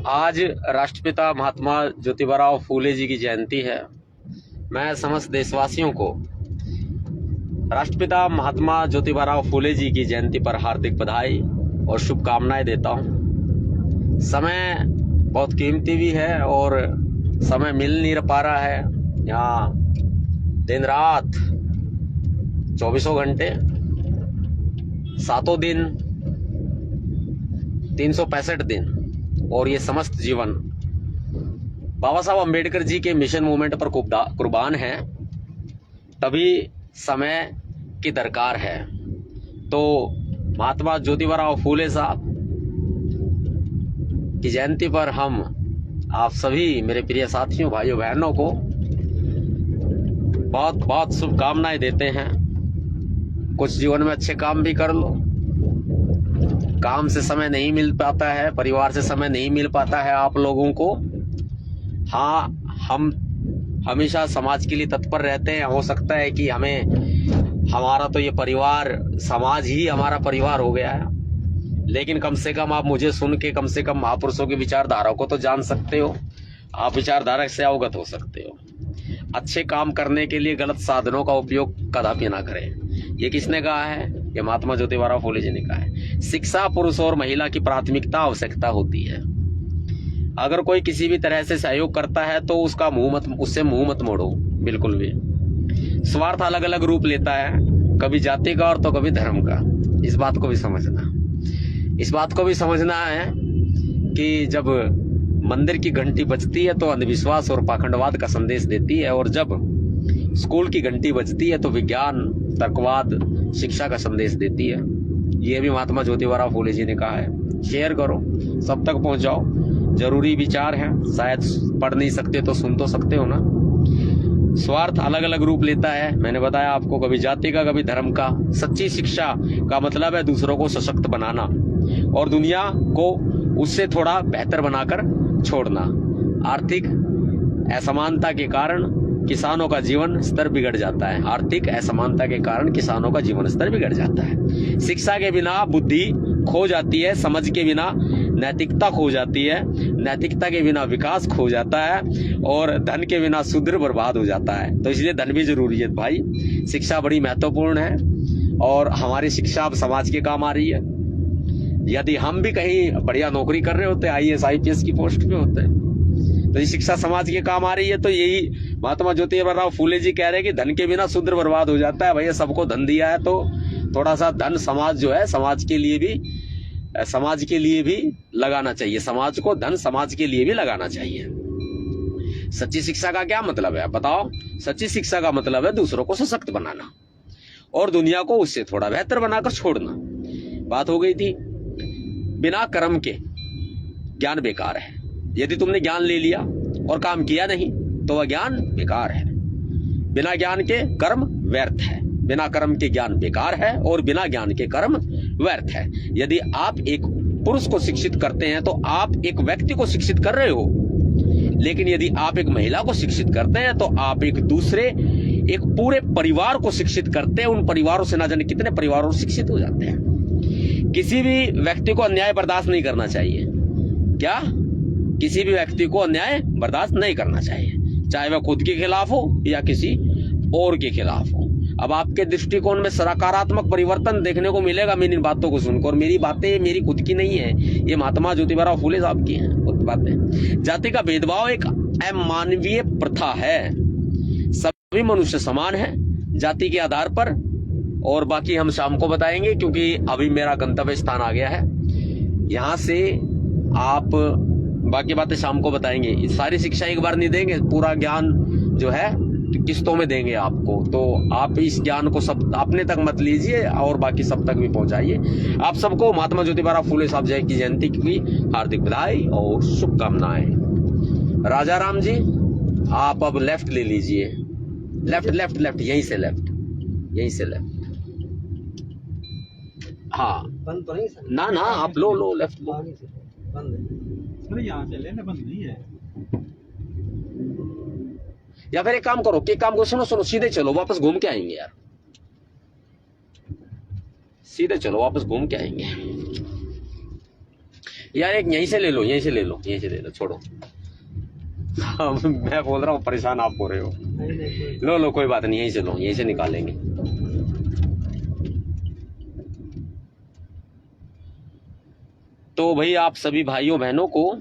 आज राष्ट्रपिता महात्मा ज्योतिबा फूले जी की जयंती है। मैं समस्त देशवासियों को राष्ट्रपिता महात्मा ज्योतिबा फूले जी की जयंती पर हार्दिक बधाई और शुभकामनाएं देता हूं। समय बहुत कीमती भी है और समय मिल नहीं पा रहा है। यहाँ दिन रात 24 घंटे 7 दिन 365 दिन और ये समस्त जीवन बाबा साहब अम्बेडकर जी के मिशन मूवमेंट पर कुर्बान है, तभी समय की दरकार है। तो महात्मा ज्योतिबा फूले साहब की जयंती पर हम आप सभी मेरे प्रिय साथियों, भाइयों बहनों को बहुत बहुत शुभकामनाएं देते हैं। कुछ जीवन में अच्छे काम भी कर लो। काम से समय नहीं मिल पाता है, परिवार से समय नहीं मिल पाता है आप लोगों को। हाँ, हम हमेशा समाज के लिए तत्पर रहते हैं। हो सकता है कि हमारा तो ये परिवार, समाज ही हमारा परिवार हो गया है, लेकिन कम से कम आप मुझे सुन के कम से कम महापुरुषों की विचारधारा को तो जान सकते हो, आप विचारधारा से अवगत हो सकते हो। अच्छे काम करने के लिए गलत साधनों का उपयोग कदापि ना करें। ये किसने कहा है? ये महात्मा ज्योतिबा फूले जी ने कहा है। शिक्षा पुरुष और महिला की प्राथमिकता आवश्यकता होती है। अगर कोई किसी भी तरह से सहयोग करता है तो उससे मुंह मत मोड़ो, बिल्कुल भी। स्वार्थ अलग अलग रूप लेता है, कभी जाति का और तो कभी धर्म का। इस बात को भी समझना है कि जब मंदिर की घंटी बजती है तो अंधविश्वास और पाखंडवाद का संदेश देती है, और जब स्कूल की घंटी बजती है तो विज्ञान, तर्कवाद, शिक्षा का संदेश देती है। ये भी महात्मा ज्योतिबा फूले जी ने कहा है। शेयर करो, सब तक पहुंचाओ। जरूरी विचार है, शायद पढ़ नहीं सकते तो सुन तो सकते हो ना। स्वार्थ अलग अलग रूप लेता है, मैंने बताया आपको, कभी जाति का, कभी धर्म का। सच्ची शिक्षा का मतलब है दूसरों को सशक्त बनाना और दुनिया को उससे थोड़ा बेहतर बनाकर छोड़ना। आर्थिक असमानता के कारण किसानों का जीवन स्तर बिगड़ जाता है। आर्थिक असमानता के कारण किसानों का जीवन स्तर बिगड़ जाता है। शिक्षा के बिना बुद्धि खो जाती है, समझ के बिना नैतिकता खो जाती है, नैतिकता के बिना विकास खो जाता है, और धन के बिना शूद्र बर्बाद हो जाता है। तो इसलिए धन भी जरूरी है भाई। शिक्षा बड़ी महत्वपूर्ण है और हमारी शिक्षा अब समाज के काम आ रही है। यदि हम भी कहीं बढ़िया नौकरी कर रहे होते, IAS IPS की पोस्ट पे होते, तो ये शिक्षा समाज के काम आ रही है। तो यही महात्मा ज्योतिबा फूले जी कह रहे हैं कि धन के बिना शूद्र बर्बाद हो जाता है। भैया सबको धन दिया है तो थोड़ा सा धन समाज जो है, समाज के लिए भी लगाना चाहिए। समाज को धन समाज के लिए भी लगाना चाहिए। सच्ची शिक्षा का क्या मतलब है बताओ? सच्ची शिक्षा का मतलब है दूसरों को सशक्त बनाना और दुनिया को उससे थोड़ा बेहतर बनाकर छोड़ना। बात हो गई थी। बिना कर्म के ज्ञान बेकार है। यदि तुमने ज्ञान ले लिया और काम किया नहीं तो वह ज्ञान बेकार है। बिना ज्ञान के कर्म व्यर्थ है। बिना कर्म के ज्ञान बेकार है और बिना ज्ञान के कर्म व्यर्थ है। यदि आप एक पुरुष को शिक्षित करते हैं तो आप एक व्यक्ति को शिक्षित कर रहे हो, लेकिन यदि आप एक महिला को शिक्षित करते हैं तो आप एक पूरे परिवार को शिक्षित करते हैं। उन परिवारों से ना जाने कितने परिवारों शिक्षित हो जाते हैं। किसी भी व्यक्ति को अन्याय बर्दाश्त नहीं करना चाहिए। क्या? किसी भी व्यक्ति को अन्याय बर्दाश्त नहीं करना चाहिए, चाहे वह खुद के खिलाफ हो या किसी और के खिलाफ हो। अब आपके दृष्टिकोण में सकारात्मक परिवर्तन देखने को मिलेगा मेरी इन बातों को सुनकर। और मेरी बातें मेरी खुद की नहीं है, ये महात्मा ज्योतिबा फूले साहब की हैं खुद बातें। जाति का भेदभाव एक अमानवीय प्रथा है। सभी मनुष्य समान है जाति के आधार पर, और बाकी हम शाम को बताएंगे, क्योंकि अभी मेरा गंतव्य स्थान आ गया है। यहाँ से आप बाकी बातें शाम को बताएंगे। सारी शिक्षा एक बार नहीं देंगे, पूरा ज्ञान जो है किस्तों में देंगे आपको। तो आप इस ज्ञान को सब अपने तक मत लीजिए और बाकी सब तक भी पहुंचाइए। आप सबको महात्मा ज्योतिबा फूले साहब की जयंती की हार्दिक बधाई और शुभकामनाएं। राजा राम जी, आप अब लेफ्ट ले लीजिए। लेफ्ट लेफ्ट लेफ्ट, यहीं से लेफ्ट। हाँ, बंद तो नहीं सर? ना ना, आप लो लेफ्ट लो। बंद है, यहाँ से लेने बंद नहीं है। या फिर एक काम करो, सुनो, सीधे चलो, वापस घूम के आएंगे यार। सीधे चलो, वापस घूम के आएंगे। यार एक यहीं से ले लो, यहीं से ले लो, यहीं से ले लो, छोड़ो। मैं बोल रहा हूँ परेशान आप हो रहे हो। लो लो कोई बात नहीं, यहीं से लो, यहीं से निकालेंगे। तो भाई आप सभी भाइयों बहनों को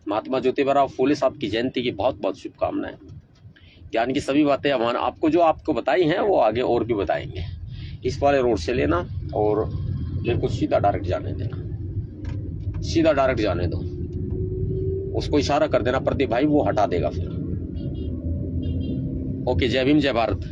महात्मा ज्योतिबा फुले साहब की जयंती की बहुत बहुत शुभकामनाएं। ज्ञान की सभी बातें हमारा आपको जो आपको बताई हैं वो आगे और भी बताएंगे। इस वाले रोड से लेना और बिल्कुल सीधा डायरेक्ट जाने देना, सीधा डायरेक्ट जाने दो। उसको इशारा कर देना प्रदीप भाई, वो हटा देगा फिर। ओके, जय भीम जय भारत।